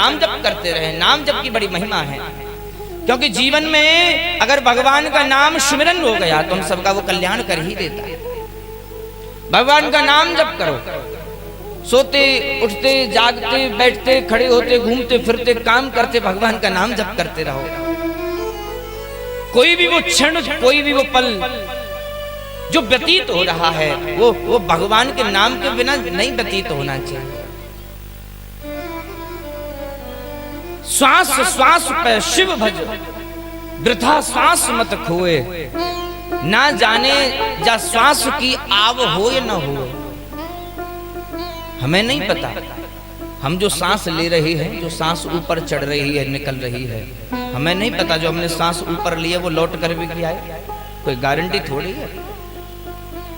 नाम जप करते रहे। नाम जप की बड़ी महिमा है, क्योंकि जीवन में अगर भगवान का नाम सुमिरन हो गया तो हम सबका वो कल्याण कर ही देता है। भगवान का नाम जप करो, सोते उठते जागते बैठते खड़े होते घूमते फिरते काम करते भगवान का नाम जप करते रहो। कोई भी वो क्षण, कोई भी वो पल जो व्यतीत हो रहा है वो भगवान के नाम के बिना नहीं व्यतीत होना चाहिए। श्वास श्वास पे शिव भज, वृथा श्वास मत खोए, ना जाने जा श्वास की आव हो या न हो। हमें नहीं पता, हम जो सांस ले रहे हैं, जो सांस ऊपर चढ़ रही है निकल रही है, हमें नहीं पता जो हमने सांस ऊपर लिया वो लौट कर भी आए, कोई गारंटी थोड़ी है।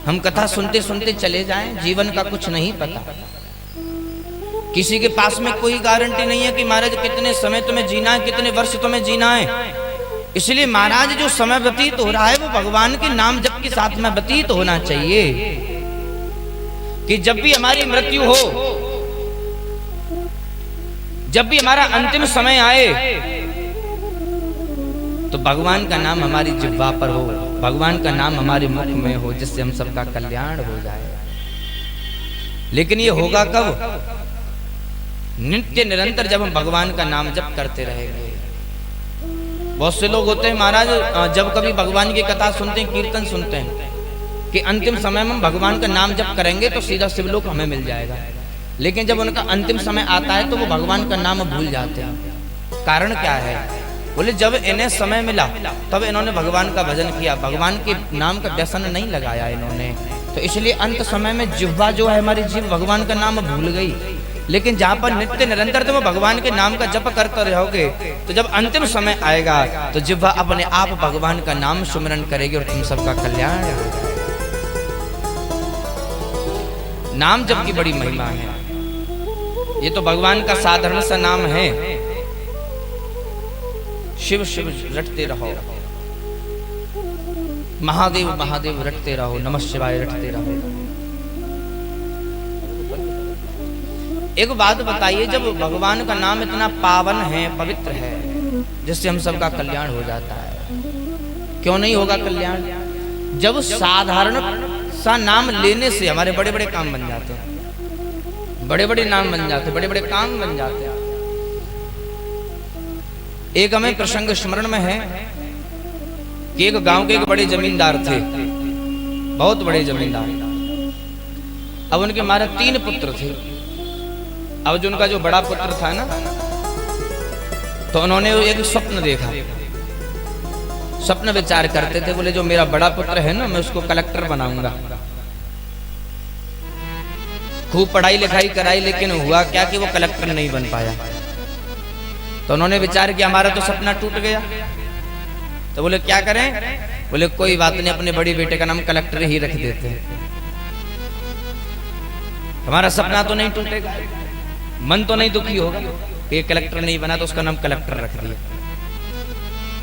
हम कथा सुनते सुनते चले जाएं, जीवन का कुछ नहीं पता। किसी के पास में कोई गारंटी नहीं है कि महाराज कितने समय तुम्हें जीना है, कितने वर्ष तुम्हें जीना है। इसलिए महाराज जो समय व्यतीत हो रहा है वो भगवान के नाम जप के साथ में व्यतीत होना चाहिए, कि जब भी हमारी मृत्यु हो, जब भी हमारा अंतिम समय आए, तो भगवान का नाम हमारी जिह्वा पर हो, भगवान का नाम हमारे मुख में हो, जिससे हम सबका कल्याण हो जाए। लेकिन ये होगा कब? नित्य निरंतर जब हम भगवान का नाम जप करते रहेंगे। बहुत से लोग होते हैं महाराज, जब कभी भगवान की कथा सुनते हैं, कीर्तन सुनते हैं कि अंतिम समय में हम भगवान का नाम जप करेंगे तो सीधा शिवलोक हमें मिल जाएगा। लेकिन जब उनका अंतिम समय आता है तो वो भगवान का नाम भूल जाते हैं। कारण क्या है? बोले जब इन्हें समय मिला तब इन्होंने भगवान का भजन किया, भगवान के नाम का व्यसन नहीं लगाया इन्होंने, तो इसलिए अंत समय में जिह्वा जो है हमारी जीव भगवान का नाम भूल गई। लेकिन जहाँ पर नित्य निरंतर तुम भगवान के नाम का जप करते रहोगे तो जब अंतिम समय आएगा तो जिह्वा अपने आप भगवान का नाम सुमिरन करेगी और तुम सबका कल्याण होगा। नाम जप की बड़ी महिमा है। ये तो भगवान का साधारण सा नाम है, शिव शिव रटते रहो, महादेव महादेव रटते रहो, नमः शिवाय रटते रहो। एक बात बताइए, जब भगवान का नाम इतना पावन है, पवित्र है, जिससे हम सबका कल्याण हो जाता है, क्यों नहीं होगा कल्याण? जब साधारण सा नाम लेने से हमारे बड़े बड़े काम बन जाते हैं, बड़े बड़े नाम बन जाते हैं, बड़े बड़े काम बन जाते हैं। एक हमें प्रसंग स्मरण में है कि एक गांव के एक बड़े जमींदार थे, बहुत बड़े जमींदार। अब उनके मारे 3 पुत्र थे। अब जो उनका जो बड़ा पुत्र था ना, तो उन्होंने एक स्वप्न देखा। स्वप्न विचार करते थे, बोले जो मेरा बड़ा पुत्र है ना, मैं उसको कलेक्टर बनाऊंगा। खूब पढ़ाई लिखाई कराई, लेकिन हुआ क्या कि वो कलेक्टर नहीं बन पाया। तो उन्होंने विचार किया हमारा तो सपना टूट गया। तो बोले क्या करें? बोले कोई बात नहीं, अपने बड़ी बेटे का नाम कलेक्टर ही रख देते हैं, हमारा सपना तो नहीं टूटेगा, मन तो नहीं दुखी होगा कि ये कलेक्टर नहीं बना, तो उसका नाम कलेक्टर रख दिया।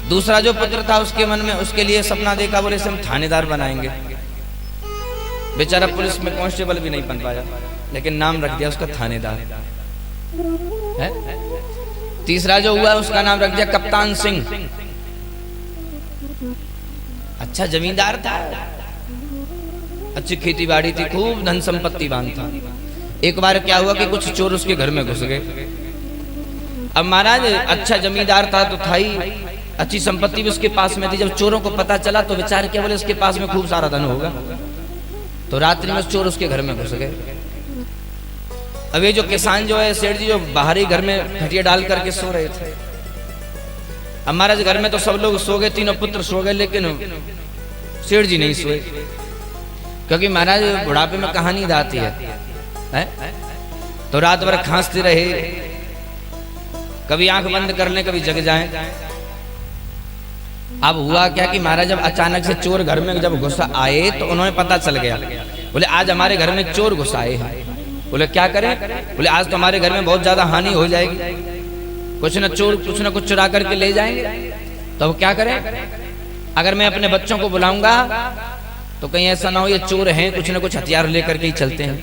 दूसरा जो पुत्र था उसके मन में, उसके लिए सपना देखा, बोले इसे हम थानेदार बनाएंगे। बेचारा पुलिस में कांस्टेबल भी नहीं बन पाया, लेकिन नाम रख दिया उसका थानेदार है। तीसरा जो हुआ उसका नाम रख दिया कप्तान सिंह। अच्छा जमींदार था, अच्छी खेती बाड़ी थी, खूब धन संपत्तिवान था। एक बार क्या हुआ कि कुछ चोर उसके घर में घुस गए। अब महाराज अच्छा जमींदार था तो था ही, अच्छी संपत्ति भी उसके पास में थी। जब चोरों को पता चला तो विचार किया, बोले उसके पास में खूब सारा धन होगा। तो रात्रि में चोर उसके घर में घुस गए। अब ये जो किसान जो है सेठ जी, जो बाहरी घर में खटिया डाल करके सो रहे थे। अब महाराज घर में तो सब लोग सो गए, तीनों पुत्र सो गए, लेकिन सेठ जी नहीं सोए, क्योंकि महाराज बुढ़ापे में कहाँ नींद आती है? तो रात भर खांसते रहे, कभी आंख बंद कर ले, कभी जग जाएं। अब हुआ क्या कि महाराज जब अचानक से चोर घर में जब घुस आए तो उन्होंने पता चल गया, बोले आज हमारे घर में चोर घुस आए हैं। बोले क्या करें? बोले आज तो हमारे घर में बहुत ज्यादा हानि हो जाएगी, कुछ न चोर कुछ न कुछ चुरा करके ले जाएंगे। तो अब क्या करें? अगर मैं अपने बच्चों को बुलाऊंगा तो कहीं ऐसा ना हो ये चोर हैं, कुछ न कुछ हथियार लेकर के ही चलते हैं,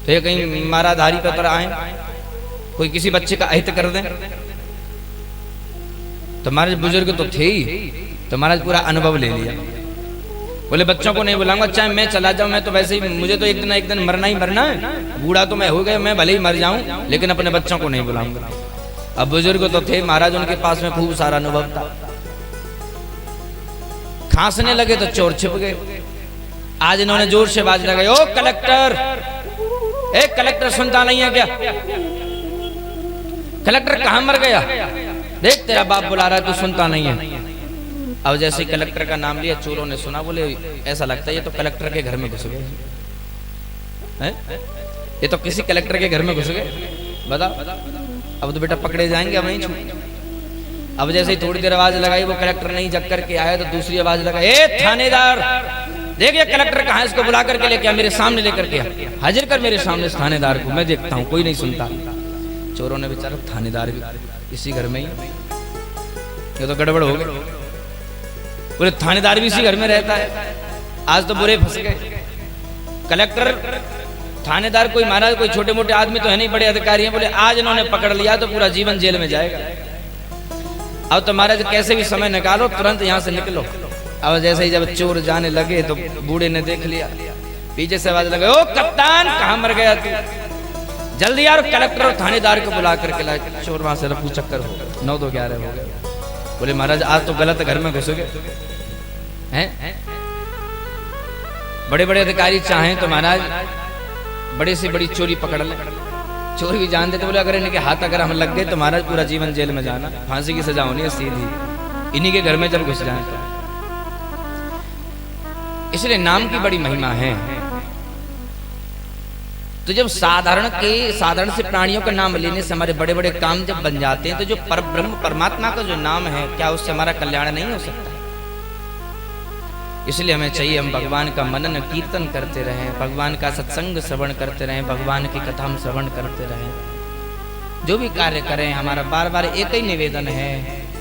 तो ये कहीं माराधारी पर आए। कोई किसी बच्चे का अहित कर दे। तो महाराज बुजुर्ग तो थे ही, तो महाराज पूरा अनुभव ले लिया। बोले बच्चों को नहीं बुलाऊंगा, चाहे मैं चला जाऊं, मैं तो वैसे ही, मुझे तो एक दिन मरना ही मरना है, बूढ़ा तो मैं हो गया, मैं भले ही मर जाऊं, लेकिन अपने बच्चों को नहीं बुलाऊंगा। अब बुजुर्ग तो थे महाराज, उनके पास में खूब सारा अनुभव था। खांसने लगे तो चोर छिप गए। आज इन्होंने जोर से बाज लगाई, ओ कलेक्टर, ए कलेक्टर सुनता नहीं है क्या? कलेक्टर कहां मर गया? देख तेरा बाप बुला रहा है, तू सुनता नहीं है। अब जैसे ही कलेक्टर का नाम लिया, चोरों ने सुना, बोले ऐसा लगता है ये तो कलेक्टर के घर में घुस गए, ये तो किसी कलेक्टर के घर में घुस गए, बता। अब तो बेटा पकड़े जाएंगे, अब नहीं छूटेंगे। अब जैसे ही थोड़ी देर आवाज लगाई, वो कलेक्टर नहीं जग करके आया, तो दूसरी आवाज लगाई, ए थानेदार, देखिए कलेक्टर कहाँ है, इसको बुला करके लेके आ, मेरे सामने लेकर के हाजिर कर मेरे सामने थानेदार को, मैं देखता हूँ। कोई नहीं सुनता। चोरों ने बेचारा, थानेदार भी इसी घर में ही, ये तो गड़बड़ हो गई। बोले थानेदार भी इसी घर में रहता है, आज तो बुरे फंस गए। कलेक्टर थानेदार कोई महाराज कोई छोटे मोटे आदमी तो है नहीं, बड़े अधिकारी हैं। बोले आज इन्होंने पकड़ लिया तो पूरा जीवन जेल में जाएगा। अब तो महाराज कैसे भी समय निकालो, तुरंत यहाँ से निकलो। अब जैसे ही जब चोर जाने लगे तो बूढ़े ने देख लिया, पीछे से आवाज लगे, ओ कप्तान कहाँ मर गया तू, जल्दी यार कलेक्टर और थानेदार को बुला करके लाए। चोर वहां से रफू चक्कर हो गए, 9 तो 11 हो गए। बोले महाराज आज तो गलत घर में घुस गए हैं। बड़े बड़े अधिकारी चाहें तो महाराज बड़े से बड़ी चोरी पकड़ ले, चोरी भी जान देते। बोले अगर इनके हाथ अगर हम लग गए तो महाराज पूरा जीवन जेल में जाना, फांसी की सजा होनी है सीधी, इन्हीं के घर में जब घुस जाए तो। इसलिए नाम की बड़ी महिमा है। तो जब साधारण से प्राणियों का नाम लेने से हमारे बड़े बड़े काम जब बन जाते हैं, तो जो परब्रह्म परमात्मा का जो नाम है, क्या उससे हमारा कल्याण नहीं हो सकता? इसलिए हमें चाहिए हम भगवान का मनन कीर्तन करते रहें, भगवान का सत्संग श्रवण करते रहें, भगवान की कथा हम श्रवण करते रहें। जो भी कार्य करें, हमारा बार बार एक ही निवेदन है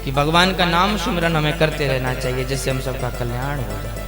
कि भगवान का नाम सुमिरन हमें करते रहना चाहिए, जिससे हम सबका कल्याण हो जाए।